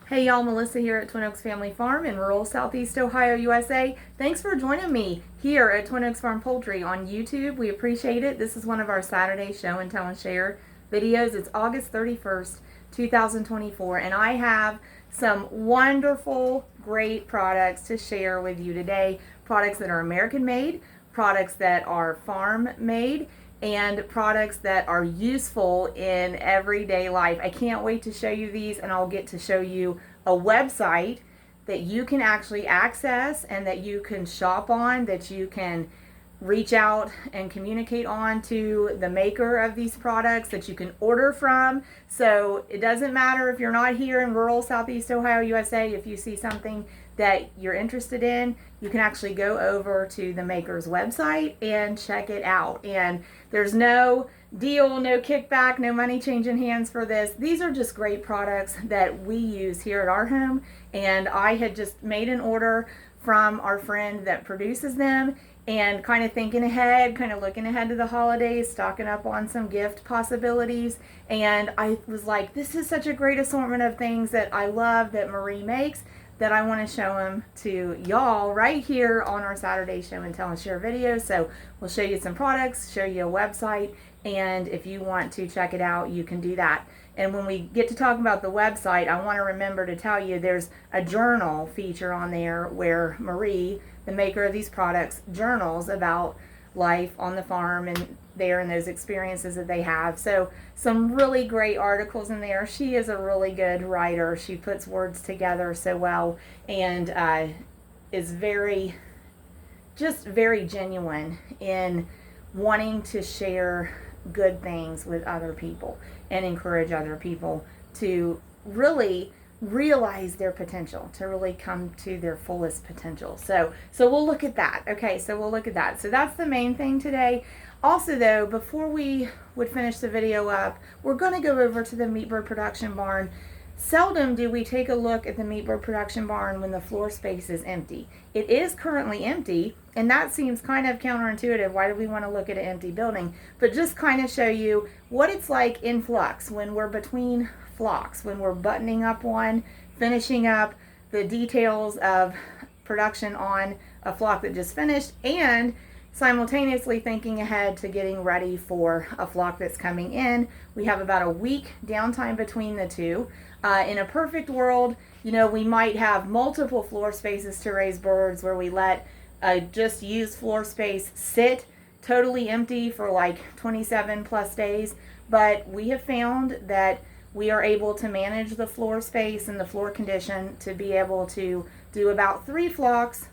Hey y'all, Melissa here at Twin Oaks Family Farm in rural Southeast Ohio, USA. Thanks for joining me here at Twin Oaks Farm Poultry on YouTube. We appreciate it. This is one of our Saturday show and tell and share videos. It's August 31st, 2024, and I have some wonderful, great products to share with you today. Products that are American made, products that are farm made, and products that are useful in everyday life. I can't wait to show you these, and I'll get to show you a website that you can actually access and that you can shop on, that you can reach out and communicate on to the maker of these products, that you can order from. So it doesn't matter if you're not here in rural Southeast Ohio, USA. If you see something that you're interested in, you can actually go over to the maker's website and check it out. And there's no deal, no kickback, no money changing hands for this. These are just great products that we use here at our home. And I had just made an order from our friend that produces them, and kind of thinking ahead, kind of looking ahead to the holidays, stocking up on some gift possibilities. And I was like, this is such a great assortment of things that I love that Marie makes, that I want to show them to y'all right here on our Saturday show and tell and share videos. So we'll show you some products, show you a website, and if you want to check it out, you can do that. And when we get to talk about the website, I want to remember to tell you there's a journal feature on there where Marie, the maker of these products, journals about life on the farm and there and those experiences that they have. So some really great articles in there. She is a really good writer. She puts words together so well, and is just very genuine in wanting to share good things with other people and encourage other people to really realize their potential, to really come to their fullest potential. So we'll look at that. Okay, so we'll look at that. So that's the main thing today. Also though, before we would finish the video up, we're going to go over to the meat bird production barn. Seldom do we take a look at the meat bird production barn when the floor space is empty. It is currently empty, and that seems kind of counterintuitive. Why do we want to look at an empty building? But just kind of show you what it's like in flux when we're between flocks, when we're buttoning up one, finishing up the details of production on a flock that just finished, and simultaneously thinking ahead to getting ready for a flock that's coming in. We have about a week downtime between the two. In a perfect world, you know, we might have multiple floor spaces to raise birds where we let just used floor space sit totally empty for like 27 plus days. But we have found that we are able to manage the floor space and the floor condition to be able to do about 3 flocks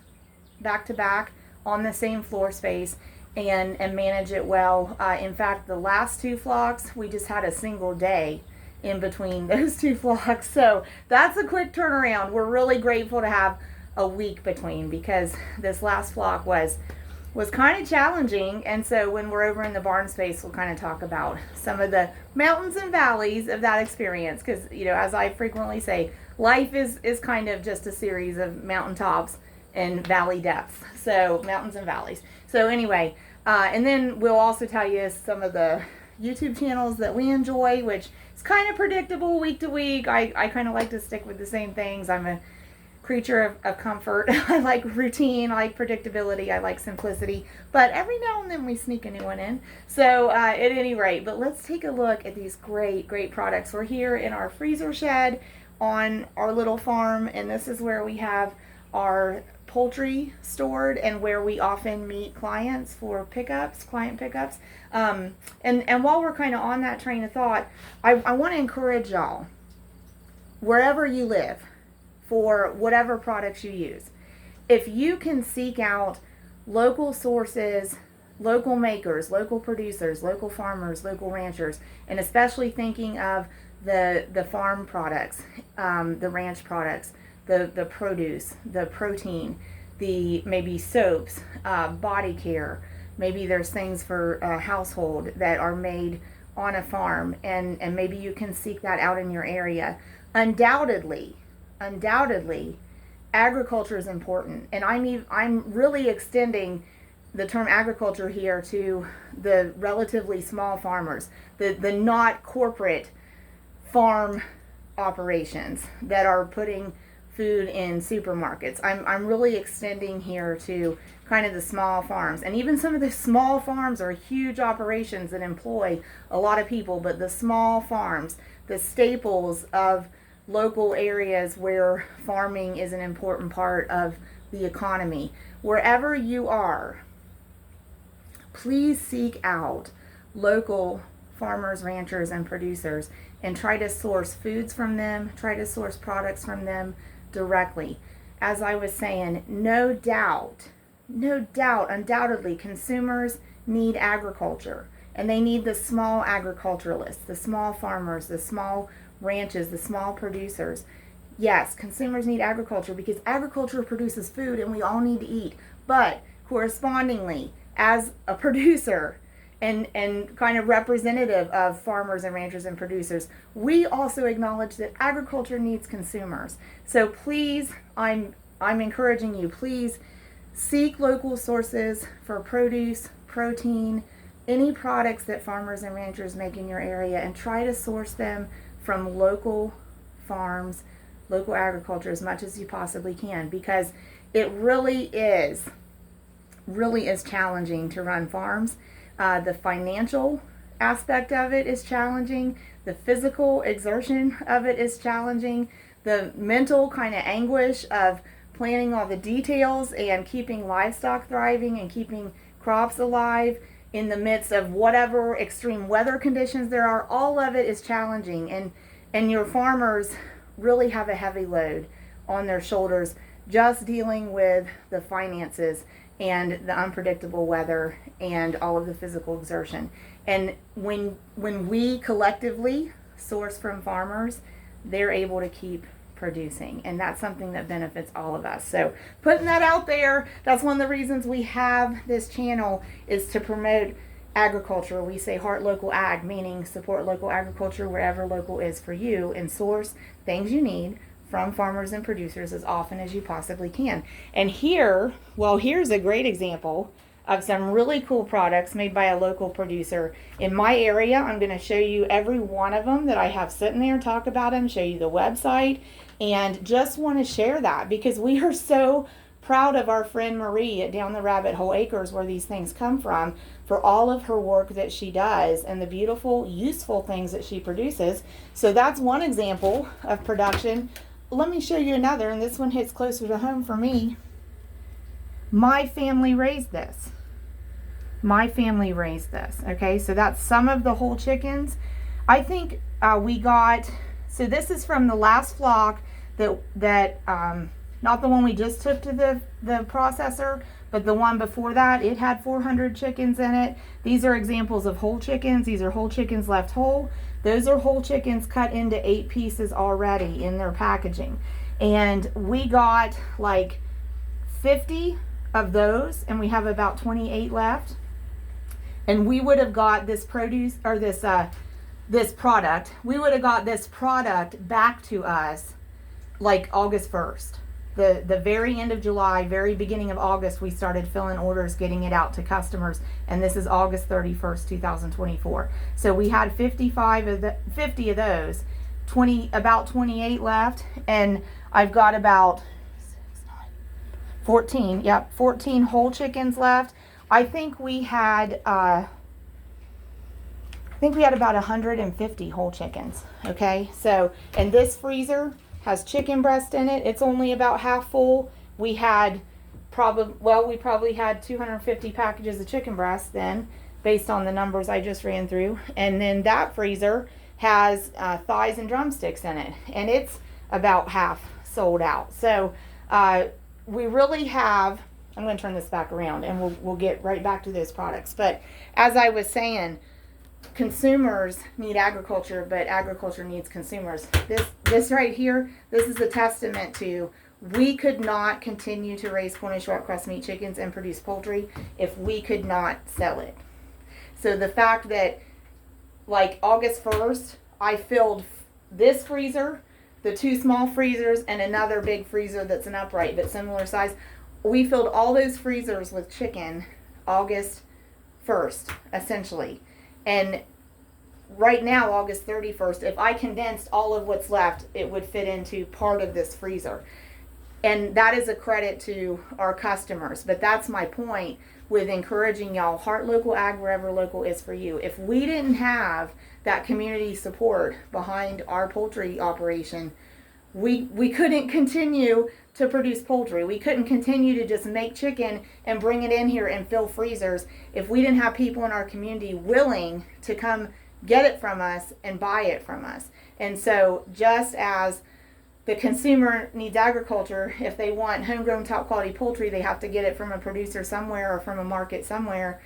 back to back on the same floor space and manage it well. In fact, the last 2 flocks, we just had a single day in between those 2 flocks. So that's a quick turnaround. We're really grateful to have a week between, because this last flock was kind of challenging. And so when we're over in the barn space, we'll kind of talk about some of the mountains and valleys of that experience. Because, you know, as I frequently say, life is kind of just a series of mountaintops and valley depths. So mountains and valleys. So anyway, and then we'll also tell you some of the YouTube channels that we enjoy, which is kind of predictable week to week. I kind of like to stick with the same things. I'm a creature of comfort. I like routine, I like predictability, I like simplicity, but every now and then we sneak a new one in. So at any rate, but let's take a look at these great products. We're here in our freezer shed on our little farm, and this is where we have our poultry stored and where we often meet clients for client pickups. And while we're kind of on that train of thought, I want to encourage y'all, wherever you live, for whatever products you use, if you can seek out local sources, local makers, local producers, local farmers, local ranchers, and especially thinking of the farm products, the ranch products, the produce, the protein, the maybe soaps, body care, maybe there's things for a household that are made on a farm, and maybe you can seek that out in your area. Undoubtedly, agriculture is important, and I'm really extending the term agriculture here to the relatively small farmers, the not corporate farm operations that are putting food in supermarkets. I'm really extending here to kind of the small farms. And even some of the small farms are huge operations that employ a lot of people, but the small farms, the staples of local areas where farming is an important part of the economy. Wherever you are, please seek out local farmers, ranchers, and producers and try to source foods from them, try to source products from them directly. As I was saying, no doubt, undoubtedly, consumers need agriculture, and they need the small agriculturalists, the small farmers, the small ranches, the small producers. Yes, consumers need agriculture because agriculture produces food and we all need to eat. But correspondingly, as a producer and kind of representative of farmers and ranchers and producers, we also acknowledge that agriculture needs consumers. So please, I'm encouraging you, please seek local sources for produce, protein, any products that farmers and ranchers make in your area, and try to source them from local farms, local agriculture as much as you possibly can, because it really is challenging to run farms. The financial aspect of it is challenging. The physical exertion of it is challenging. The mental kind of anguish of planning all the details and keeping livestock thriving and keeping crops alive in the midst of whatever extreme weather conditions there are, all of it is challenging. And your farmers really have a heavy load on their shoulders just dealing with the finances and the unpredictable weather and all of the physical exertion. And when we collectively source from farmers, they're able to keep producing, and that's something that benefits all of us. So putting that out there, that's one of the reasons we have this channel, is to promote agriculture. We say heart local ag, meaning support local agriculture wherever local is for you, and source things you need from farmers and producers as often as you possibly can. And here's a great example of some really cool products made by a local producer in my area. I'm going to show you every one of them that I have sitting there, talk about them, show you the website, and just want to share that because we are so proud of our friend Marie at Down the Rabbit Hole Acres, where these things come from, for all of her work that she does and the beautiful, useful things that she produces. So that's one example of production. Let me show you another, and this one hits closer to home for me. My family raised this. Okay, so that's some of the whole chickens. I think we got, so this is from the last flock that not the one we just took to the processor, but the one before that. It had 400 chickens in it. These are examples of whole chickens. These are whole chickens left whole. Those are whole chickens cut into 8 pieces already in their packaging. And we got like 50 of those, and we have about 28 left. And we would have got this produce, or this product, we would have got this product back to us like August 1st. The very end of July, very beginning of August, we started filling orders, getting it out to customers, and this is August 31st, 2024. So we had 50 of those, about 28 left, and I've got about 14 whole chickens left. I think we had about 150 whole chickens. Okay, so, and this freezer has chicken breast in it. It's only about half full. We probably had 250 packages of chicken breast then, based on the numbers I just ran through. And then that freezer has thighs and drumsticks in it, and it's about half sold out. So we really have, I'm going to turn this back around and we'll get right back to those products. But as I was saying, consumers need agriculture, but agriculture needs consumers. This right here, this is a testament to, we could not continue to raise Cornish short crust meat chickens and produce poultry if we could not sell it. So the fact that like August 1st, I filled this freezer, the 2 small freezers, and another big freezer that's an upright but similar size. We filled all those freezers with chicken August 1st, essentially. And right now, August 31st, if I condensed all of what's left, it would fit into part of this freezer. And that is a credit to our customers. But that's my point with encouraging y'all. Heart local ag wherever local is for you. If we didn't have that community support behind our poultry operation, we couldn't continue to produce poultry. We couldn't continue to just make chicken and bring it in here and fill freezers if we didn't have people in our community willing to come get it from us and buy it from us. And so just as the consumer needs agriculture, if they want homegrown top quality poultry, they have to get it from a producer somewhere or from a market somewhere.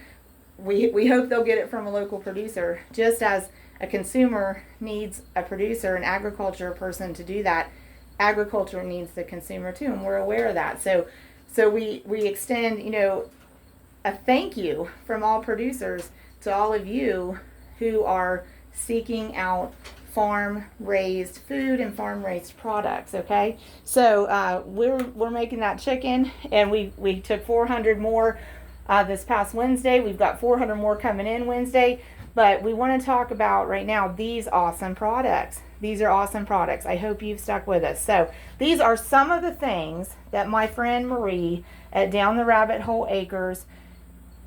We hope they'll get it from a local producer. Just as a consumer needs a producer, an agriculture person to do that, agriculture needs the consumer too, and we're aware of that. So we extend, a thank you from all producers to all of you who are seeking out farm-raised food and farm-raised products. Okay, so we're making that chicken, and we took 400 more this past Wednesday. We've got 400 more coming in Wednesday. But we want to talk about right now these awesome products. These are awesome products. I hope you've stuck with us. So these are some of the things that my friend Marie at Down the Rabbit Hole Acres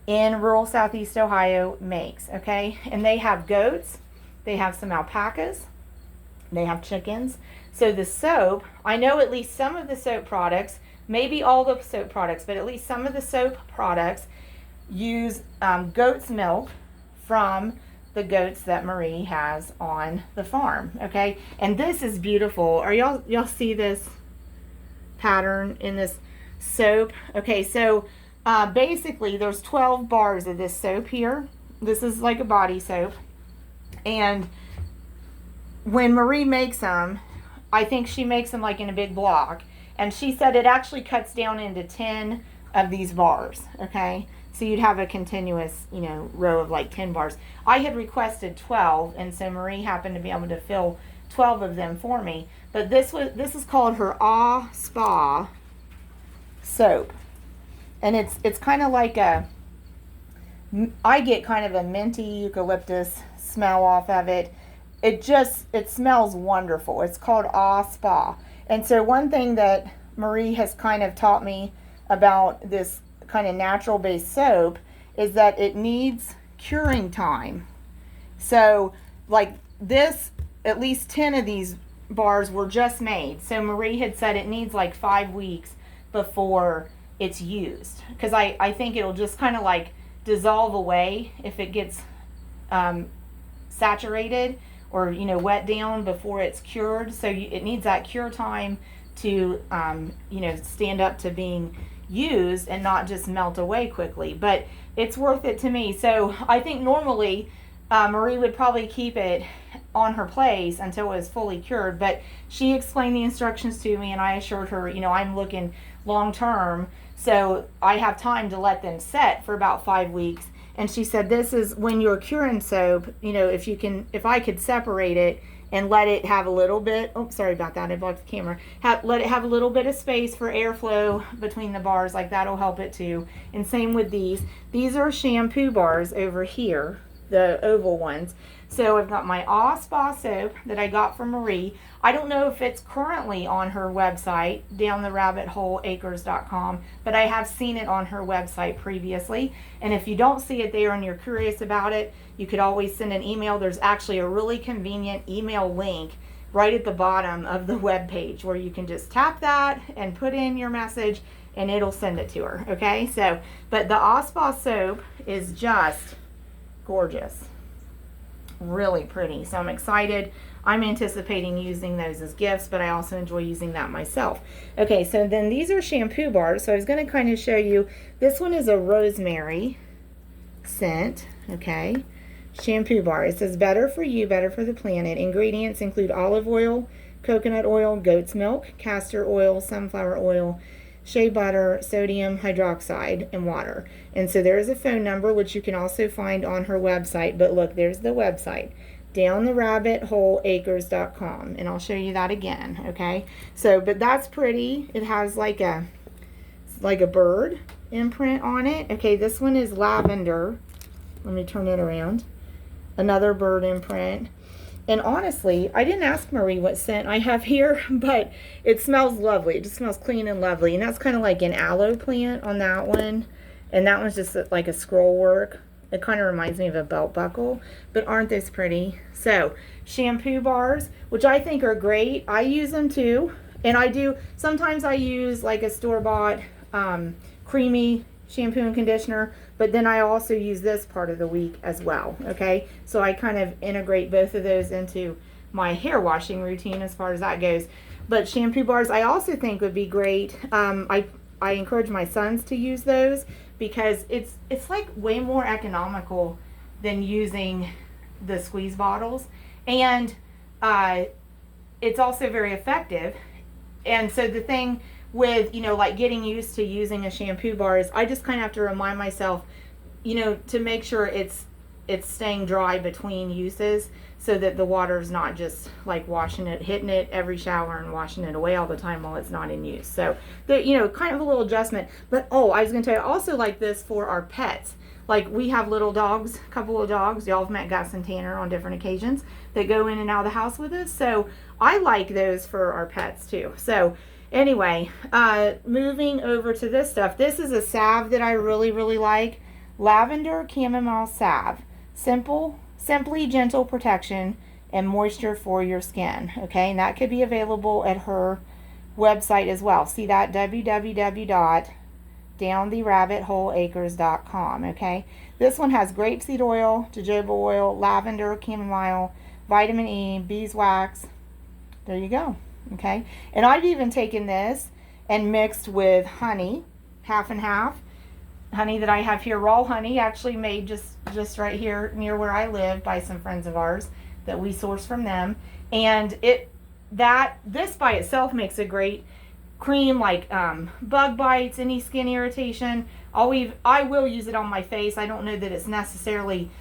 in rural Southeast Ohio makes. Okay, and they have goats, they have some alpacas, they have chickens. So the soap, I know at least some of the soap products, maybe all the soap products, but at least some of the soap products use goat's milk from the goats that Marie has on the farm. Okay, and this is beautiful. Are y'all see this pattern in this soap? Okay, so basically there's 12 bars of this soap here. This is like a body soap, and when Marie makes them, I think she makes them like in a big block, and she said it actually cuts down into 10 of these bars. Okay, so you'd have a continuous, row of like 10 bars. I had requested 12, and so Marie happened to be able to fill 12 of them for me. But this is called her Ah Spa soap, and it's kind of like I get kind of a minty eucalyptus smell off of it. It smells wonderful. It's called Ah Spa. And so one thing that Marie has kind of taught me about this kind of natural based soap is that it needs curing time. So like this, at least 10 of these bars were just made. So Marie had said it needs like 5 weeks before it's used, because I think it'll just kind of like dissolve away if it gets saturated or wet down before it's cured. So it needs that cure time to stand up to being used and not just melt away quickly. But it's worth it to me. So I think normally Marie would probably keep it on her place until it was fully cured, but she explained the instructions to me, and I assured her, I'm looking long term, so I have time to let them set for about 5 weeks. And she said, this is when you're curing soap, if I could separate it and let it have a little bit, sorry about that, I blocked the camera, let it have a little bit of space for airflow between the bars, like that'll help it too. And same with these. These are shampoo bars over here, the oval ones. So I've got my Ah Spa soap that I got from Marie. I don't know if it's currently on her website, downtherabbitholeacres.com, but I have seen it on her website previously. And if you don't see it there and you're curious about it, you could always send an email. There's actually a really convenient email link right at the bottom of the web page where you can just tap that and put in your message and it'll send it to her. Okay, so, but the Ah Spa soap is just gorgeous. Really pretty. So I'm excited. I'm anticipating using those as gifts, but I also enjoy using that myself. Okay, so then these are shampoo bars. So I was going to kind of show you. This one is a rosemary scent. Okay, shampoo bar. It says better for you, better for the planet. Ingredients include olive oil, coconut oil, goat's milk, castor oil, sunflower oil, shea butter, sodium hydroxide, and water. And so there is a phone number, which you can also find on her website. But look, there's the website, downtherabbitholeacres.com. And I'll show you that again, okay? So, but that's pretty. It has like a bird imprint on it. Okay, this one is lavender. Let me turn it around. another bird imprint. And honestly, I didn't ask Marie what scent I have here, but it smells lovely. It just smells clean and lovely. And that's kind of like an aloe plant on that one. And that one's just like a scroll work. It kind of reminds me of a belt buckle, but aren't those pretty? So, shampoo bars, which I think are great. I use them too. And sometimes I use like a store-bought creamy shampoo and conditioner, but then I also use this part of the week as well, okay? So I kind of integrate both of those into my hair washing routine as far as that goes. But shampoo bars I also think would be great. I encourage my sons to use those because it's like way more economical than using the squeeze bottles, and it's also very effective. And so the thing with, like getting used to using a shampoo bar is I just kind of have to remind myself, to make sure it's staying dry between uses so that the water is not just like hitting it every shower and washing it away all the time while it's not in use. So, kind of a little adjustment. But, I was going to tell you, I also like this for our pets. Like we have little dogs, a couple of dogs. Y'all have met Gus and Tanner on different occasions that go in and out of the house with us. So I like those for our pets too. So anyway, moving over to this stuff. This is a salve that I really, really like. Lavender chamomile salve. Simply gentle protection and moisture for your skin. Okay, and that could be available at her website as well. See that? www.downtherabbitheholeacres.com. Okay, this one has grapeseed oil, jojoba oil, lavender, chamomile, vitamin E, beeswax. There you go. Okay, and I've even taken this and mixed with honey, half and half. Honey that I have here, raw honey, actually made just right here near where I live by some friends of ours that we source from them. And this by itself makes a great cream, like bug bites, any skin irritation. I will use it on my face. I don't know that it's necessarily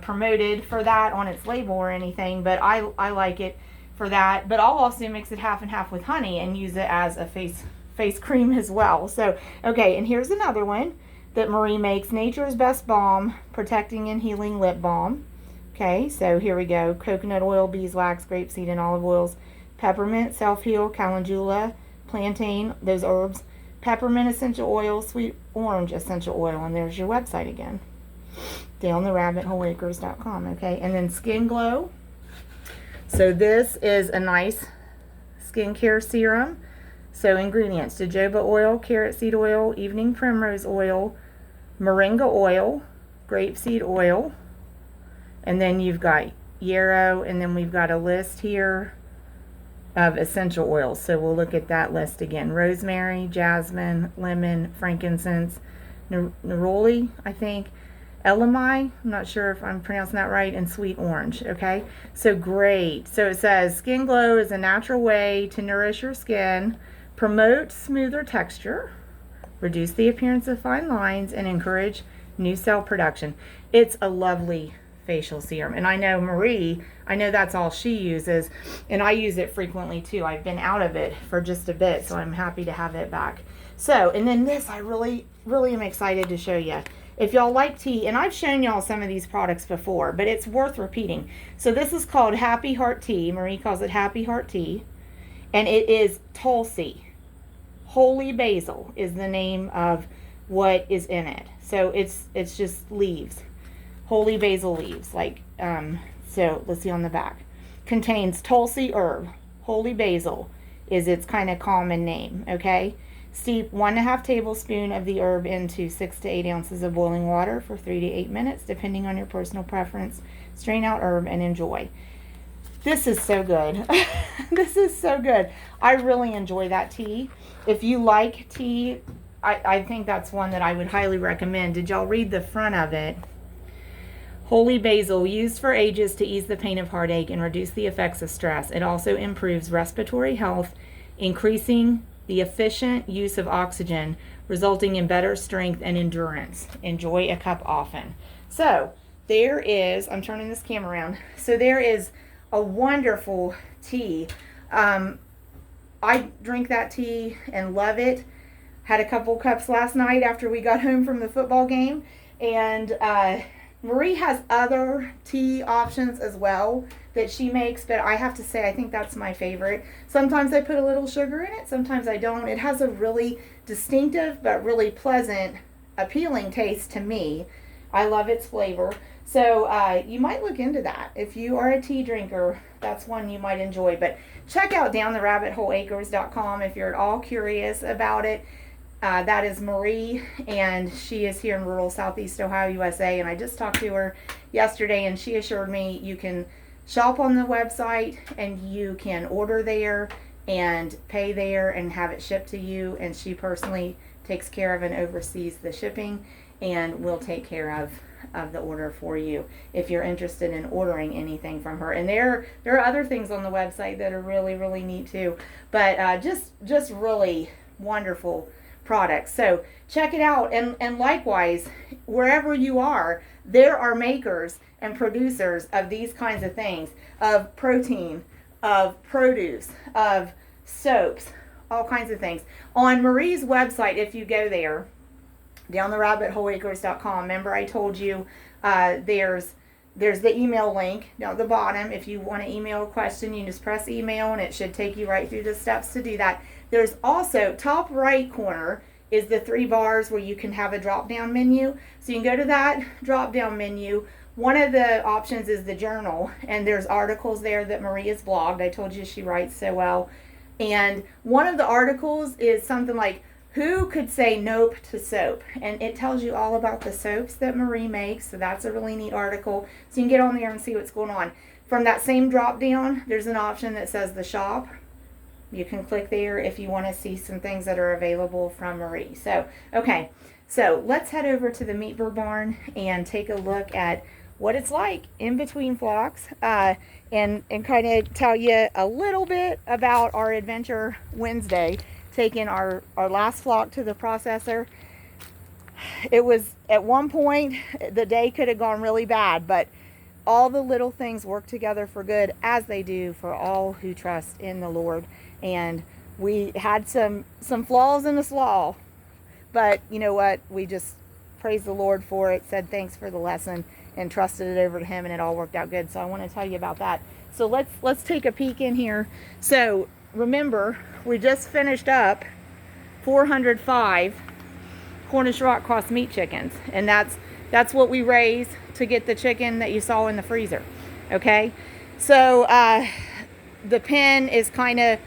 promoted for that on its label or anything, but I like it for that. But I'll also mix it half and half with honey and use it as a face cream as well. So, okay, and here's another one that Marie makes. Nature's Best Balm, Protecting and Healing Lip Balm. Okay, so here we go. Coconut oil, beeswax, grapeseed, and olive oils. Peppermint, self-heal, calendula, plantain, those herbs. Peppermint essential oil, sweet orange essential oil. And there's your website again. DownTheRabbitHoleAcres.com. Okay, and then Skin Glow. So this is a nice skincare serum. So ingredients: jojoba oil, carrot seed oil, evening primrose oil, moringa oil, grapeseed oil, and then you've got yarrow, and then we've got a list here of essential oils. So we'll look at that list again: rosemary, jasmine, lemon, frankincense, neroli, I think, elamai, I'm not sure if I'm pronouncing that right, and sweet orange. Okay, so great. So it says Skin Glow is a natural way to nourish your skin, promote smoother texture, reduce the appearance of fine lines, and encourage new cell production. It's a lovely facial serum. And I know Marie, that's all she uses, and I use it frequently too. I've been out of it for just a bit, so I'm happy to have it back. So, and then this I really, really am excited to show you. If y'all like tea, and I've shown y'all some of these products before, but it's worth repeating. So this is called Happy Heart Tea. Marie calls it Happy Heart Tea. And it is Tulsi. Holy basil is the name of what is in it. So it's just leaves. Holy basil leaves. So let's see on the back. Contains Tulsi herb. Holy basil is its kind of common name, okay? Steep 1.5 tablespoons of the herb into 6 to 8 ounces of boiling water for 3 to 8 minutes, depending on your personal preference. Strain out herb and enjoy. This is so good. This is so good. I really enjoy that tea. If you like tea, I think that's one that I would highly recommend. Did y'all read the front of it? Holy basil, used for ages to ease the pain of heartache and reduce the effects of stress. It also improves respiratory health, increasing the efficient use of oxygen, resulting in better strength and endurance. Enjoy a cup often. So there is, I'm turning this camera around. So there is a wonderful tea. I drink that tea and love it. Had a couple cups last night after we got home from the football game. And Marie has other tea options as well that she makes, but I have to say I think that's my favorite. Sometimes I put a little sugar in it, sometimes I don't. It has a really distinctive but really pleasant, appealing taste to me. I love its flavor. So you might look into that. If you are a tea drinker, that's one you might enjoy. But check out downtherabbitholeacres.com if you're at all curious about it. That is Marie, and she is here in rural Southeast Ohio, USA. And I just talked to her yesterday, and she assured me you can shop on the website and you can order there and pay there and have it shipped to you. And she personally takes care of and oversees the shipping and will take care of the order for you if you're interested in ordering anything from her. And there are other things on the website that are really neat too, but just really wonderful products. So check it out, and likewise, wherever you are, there are makers and producers of these kinds of things, of protein, of produce, of soaps, all kinds of things. On Marie's website, if you go there, downtherabbitholeacres.com, remember I told you there's the email link down at the bottom. If you want to email a question, you just press email and it should take you right through the steps to do that. There's also, top right corner is the 3 bars where you can have a drop down menu. So you can go to that drop down menu. One of the options is the journal, and there's articles there that Marie has blogged. I told you she writes so well. And one of the articles is something like, who could say nope to soap? And it tells you all about the soaps that Marie makes. So that's a really neat article. So you can get on there and see what's going on. From that same drop down, there's an option that says the shop. You can click there if you want to see some things that are available from Marie. So, okay. So let's head over to the meat bird barn and take a look at what it's like in between flocks, and kind of tell you a little bit about our adventure Wednesday, taking our last flock to the processor. It was, at one point, the day could have gone really bad, but all the little things work together for good, as they do for all who trust in the Lord. And we had some flaws in the slaw, but you know what? We just praised the Lord for it, said thanks for the lesson, and trusted it over to Him, and it all worked out good. So I want to tell you about that. So let's take a peek in here. So remember, we just finished up 405 Cornish rock cross meat chickens, and that's what we raise to get the chicken that you saw in the freezer. Okay, so the pen is kind of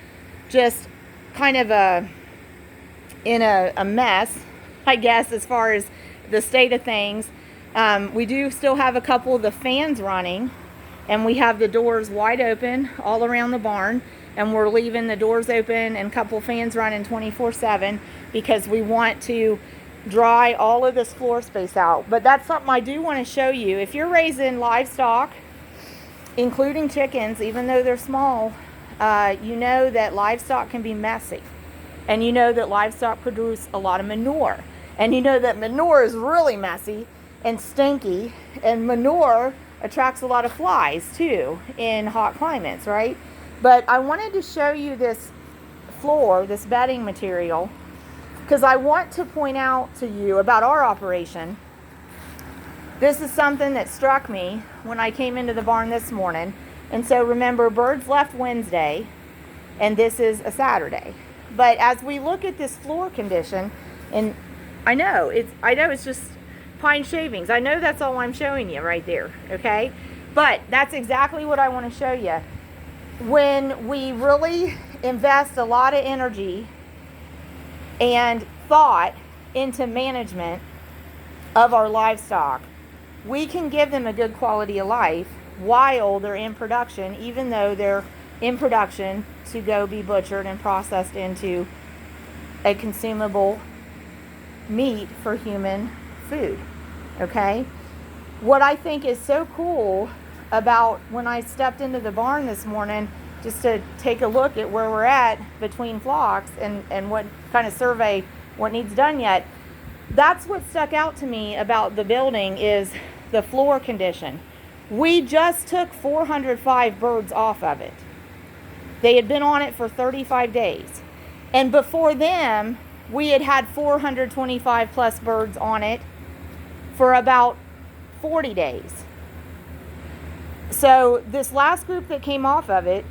in a mess, I guess, as far as the state of things. We do still have a couple of the fans running, and we have the doors wide open all around the barn, and we're leaving the doors open and a couple fans running 24/7 because we want to dry all of this floor space out. But that's something I do want to show you. If you're raising livestock, including chickens, even though they're small, you know that livestock can be messy, and you know that livestock produce a lot of manure, and you know that manure is really messy and stinky, and manure attracts a lot of flies too in hot climates, right? But I wanted to show you this floor, this bedding material, because I want to point out to you about our operation. This is something that struck me when I came into the barn this morning. And so remember, birds left Wednesday, and this is a Saturday. But as we look at this floor condition, and I know it's just pine shavings. I know that's all I'm showing you right there, okay? But that's exactly what I want to show you. When we really invest a lot of energy and thought into management of our livestock, we can give them a good quality of life while they're in production, even though they're in production to go be butchered and processed into a consumable meat for human food. Okay? What I think is so cool about when I stepped into the barn this morning just to take a look at where we're at between flocks and what kind of survey what needs done yet, that's what stuck out to me about the building is the floor condition. We just took 405 birds off of it. They had been on it for 35 days. And before them, we had 425 plus birds on it for about 40 days. So this last group that came off of it,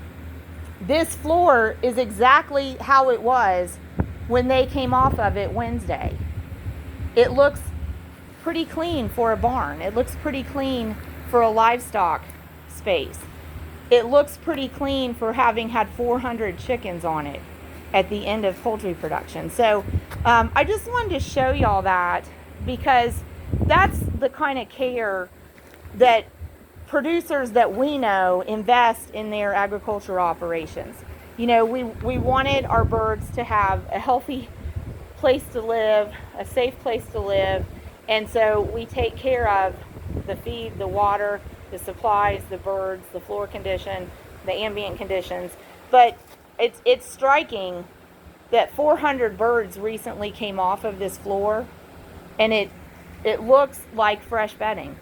this floor is exactly how it was when they came off of it Wednesday. It looks pretty clean for a barn. It looks pretty clean for a livestock space. It looks pretty clean for having had 400 chickens on it at the end of poultry production. So I just wanted to show y'all that, because that's the kind of care that producers that we know invest in their agricultural operations. You know, we wanted our birds to have a healthy place to live, a safe place to live, and so we take care of the feed, the water, the supplies, the birds, the floor condition, the ambient conditions. But it's striking that 400 birds recently came off of this floor, and it looks like fresh bedding.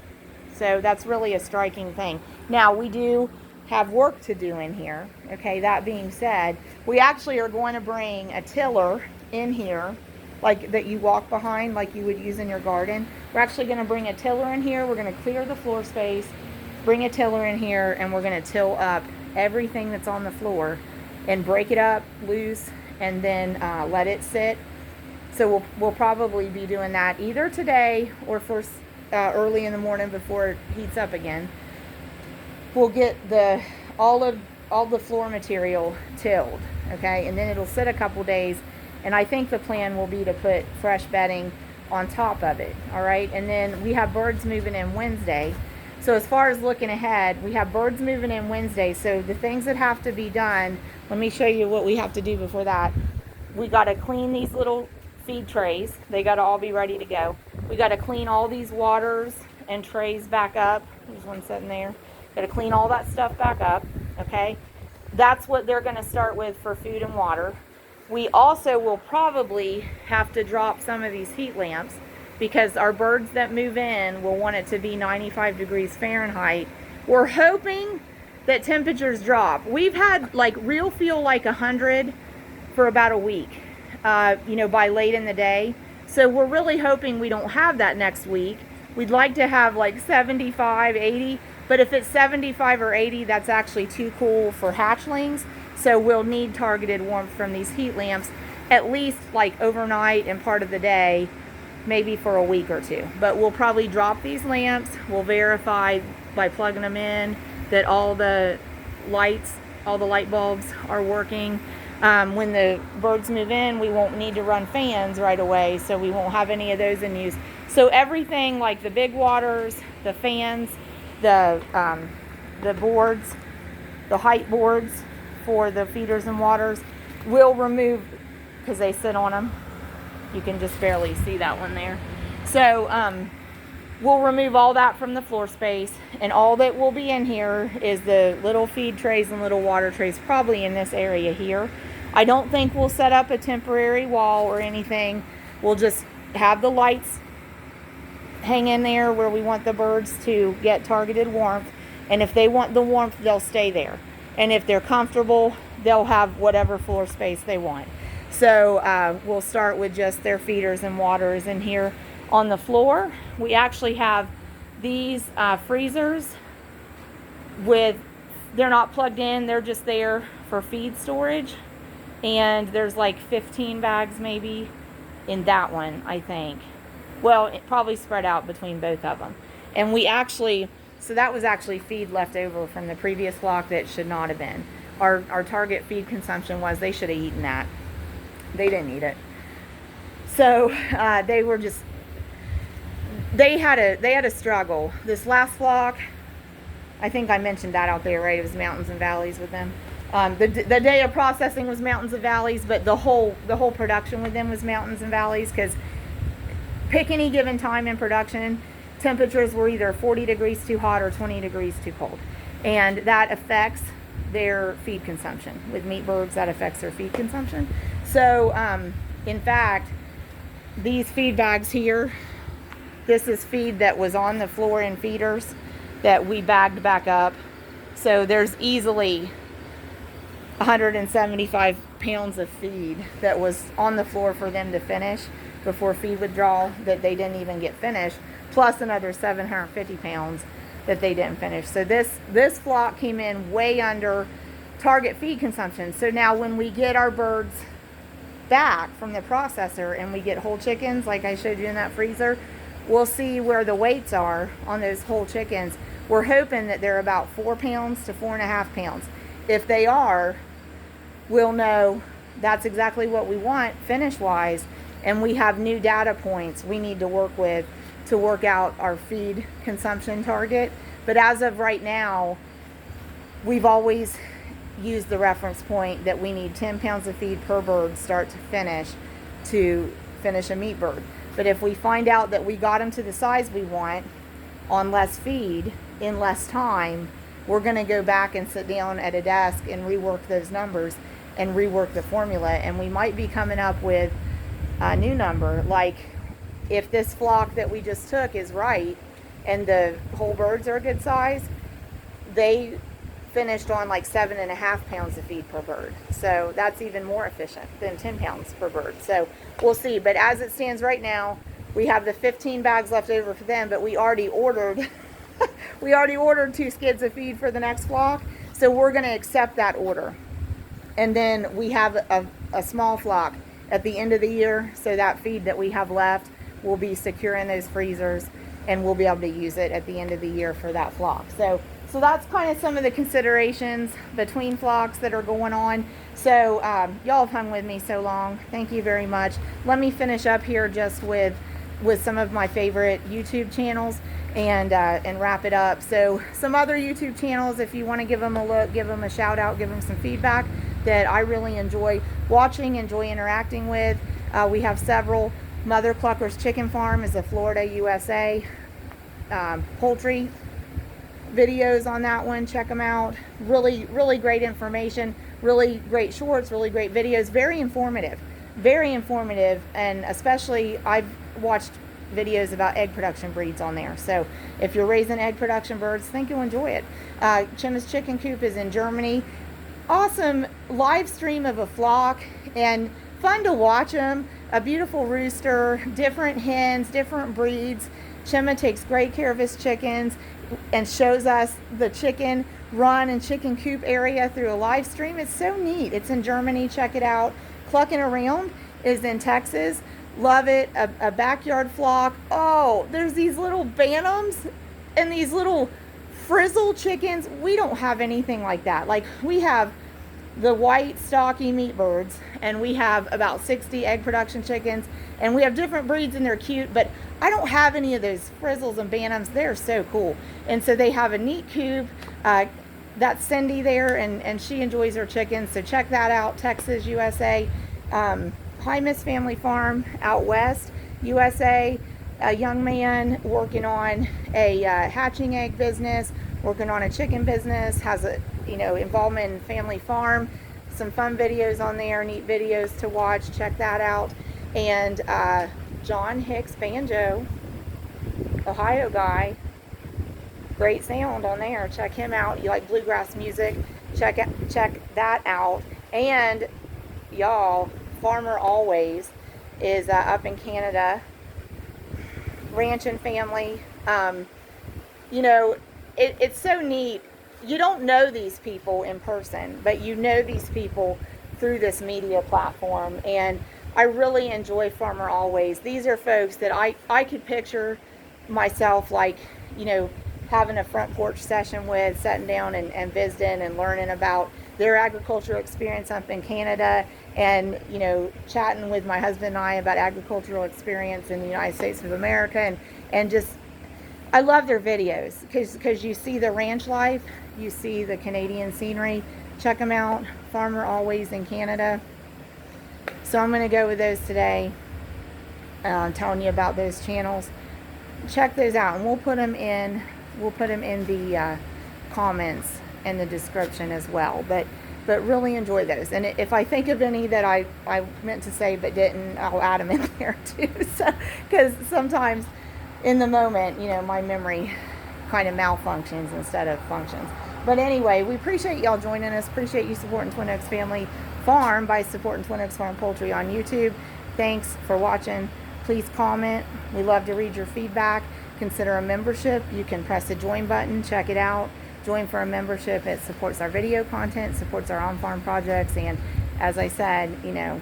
So that's really a striking thing. Now, we do have work to do in here. Okay, that being said, we actually are going to bring a tiller in here, like that you walk behind, like you would use in your garden. We're actually going to bring a tiller in here. We're going to clear the floor space, bring a tiller in here, and we're going to till up everything that's on the floor and break it up loose, and then let it sit. So we'll probably be doing that either today or first early in the morning before it heats up again. We'll get all the floor material tilled, okay, and then it'll sit a couple days, and I think the plan will be to put fresh bedding on top of it. All right, and then we have birds moving in Wednesday. So as far as looking ahead, we have birds moving in Wednesday. So the things that have to be done, let me show you what we have to do before that. We got to clean these little feed trays. They got to all be ready to go. We got to clean all these waters and trays back up. There's one sitting there. Got to clean all that stuff back up, okay? That's what they're going to start with for food and water. We also will probably have to drop some of these heat lamps, because our birds that move in will want it to be 95 degrees Fahrenheit. We're hoping that temperatures drop. We've had real feel like 100 for about a week, by late in the day. So we're really hoping we don't have that next week. We'd like to have 75, 80, but if it's 75 or 80, that's actually too cool for hatchlings. So we'll need targeted warmth from these heat lamps, at least overnight and part of the day, maybe for a week or two. But we'll probably drop these lamps. We'll verify by plugging them in that all the light bulbs are working. When the birds move in, we won't need to run fans right away, so we won't have any of those in use. So everything like the big waters, the fans, the boards, the height boards for the feeders and waters, we'll remove, because they sit on them. You can just barely see that one there. So we'll remove all that from the floor space, and all that will be in here is the little feed trays and little water trays, probably in this area here. I don't think we'll set up a temporary wall or anything. We'll just have the lights hang in there where we want the birds to get targeted warmth, and if they want the warmth, they'll stay there, and if they're comfortable, they'll have whatever floor space they want. So we'll start with just their feeders and waters in here on the floor. We actually have these freezers they're not plugged in, they're just there for feed storage. And there's 15 bags maybe in that one, I think. Well, it probably spread out between both of them. And so that was actually feed left over from the previous flock that should not have been. Our target feed consumption was they should have eaten that. They didn't eat it. So they had a struggle. This last flock, I think I mentioned that out there, right? It was mountains and valleys with them. The day of processing was mountains and valleys, but the whole production with them was mountains and valleys, because pick any given time in production, temperatures were either 40 degrees too hot or 20 degrees too cold, and that affects their feed consumption. With meat birds, that affects their feed consumption. So in fact, these feed bags here, this is feed that was on the floor in feeders that we bagged back up. So there's easily 175 pounds of feed that was on the floor for them to finish, before feed withdrawal that they didn't even get finished, plus another 750 pounds that they didn't finish. So this flock came in way under target feed consumption. So now when we get our birds back from the processor and we get whole chickens like I showed you in that freezer, we'll see where the weights are on those whole chickens. We're hoping that they're about 4 pounds to 4.5 pounds. If they are, we'll know that's exactly what we want finish wise, and we have new data points we need to work with to work out our feed consumption target. But as of right now, we've always used the reference point that we need 10 pounds of feed per bird start to finish a meat bird. But if we find out that we got them to the size we want on less feed in less time, we're going to go back and sit down at a desk and rework those numbers and rework the formula, and we might be coming up with a new number. Like if this flock that we just took is right and the whole birds are a good size, they finished on like 7.5 pounds of feed per bird. So that's even more efficient than 10 pounds per bird. So we'll see. But as it stands right now, we have the 15 bags left over for them, but we already ordered we already ordered 2 skids of feed for the next flock. So we're going to accept that order. And then we have a small flock at the end of the year. So that feed that we have left will be secure in those freezers, and we'll be able to use it at the end of the year for that flock. So that's kind of some of the considerations between flocks that are going on. So y'all have hung with me so long. Thank you very much. Let me finish up here just with some of my favorite YouTube channels and wrap it up. So some other YouTube channels, if you want to give them a look, give them a shout out, give them some feedback that I really enjoy watching, enjoy interacting with. We have several. Mother Clucker's Chicken Farm is a Florida, USA poultry videos on that one. Check them out. Really, really great information, really great shorts, really great videos, very informative, and especially I've watched videos about egg production breeds on there. So if you're raising egg production birds, I think you'll enjoy it. Chimma's Chicken Coop is in Germany. Awesome live stream of a flock and fun to watch them. A beautiful rooster, different hens, different breeds. Chimma takes great care of his chickens and shows us the chicken run and chicken coop area through a live stream. It's so neat. It's in Germany. Check it out. Clucking Around is in Texas. Love it. A backyard flock. Oh, there's these little bantams and these little frizzle chickens. We don't have anything like that. Like we have the white stocky meat birds, and we have about 60 egg production chickens, and we have different breeds and they're cute, but I don't have any of those frizzles and bantams. They're so cool. And so they have a neat coop. That's Cindy there, and she enjoys her chickens, so check that out. Texas, USA. Hi Miss Family Farm out west, USA. A young man working on a hatching egg business, working on a chicken business, has a involvement in family farm. Some fun videos on there, neat videos to watch. Check that out. And John Hicks Banjo, Ohio guy, great sound on there. Check him out. You like bluegrass music? Check that out. And y'all, Farmer Always is up in Canada. Ranch and family. It's so neat. You don't know these people in person, but you know these people through this media platform, and I really enjoy Farmer Always. These are folks that I could picture myself like, having a front porch session with, sitting down and visiting and learning about their agricultural experience up in Canada, and chatting with my husband and I about agricultural experience in the United States of America, and just I love their videos because you see the ranch life, you see the Canadian scenery. Check them out. Farmer Always in Canada. So I'm going to go with those today, telling you about those channels. Check those out, and we'll put them in the comments and the description as well. But really enjoy those. And if I think of any that I meant to say but didn't, I'll add them in there too. So, because sometimes in the moment, my memory kind of malfunctions instead of functions. But anyway, we appreciate y'all joining us. Appreciate you supporting Twin Oaks Family Farm by supporting Twin Oaks Farm Poultry on YouTube. Thanks for watching. Please comment. We love to read your feedback. Consider a membership. You can press the join button, check it out. Join for a membership. It supports our video content, supports our on-farm projects, and as I said, you know,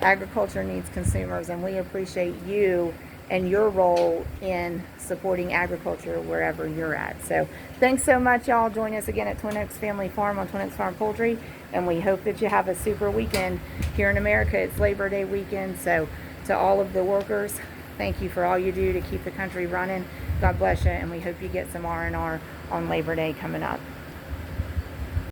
agriculture needs consumers, and we appreciate you and your role in supporting agriculture wherever you're at. So thanks so much, y'all. Join us again at Twin Oaks Family Farm on Twin Oaks Farm Poultry, and we hope that you have a super weekend. Here in America, it's Labor Day weekend, so to all of the workers, thank you for all you do to keep the country running. God bless you, and we hope you get some R&R on Labor Day coming up.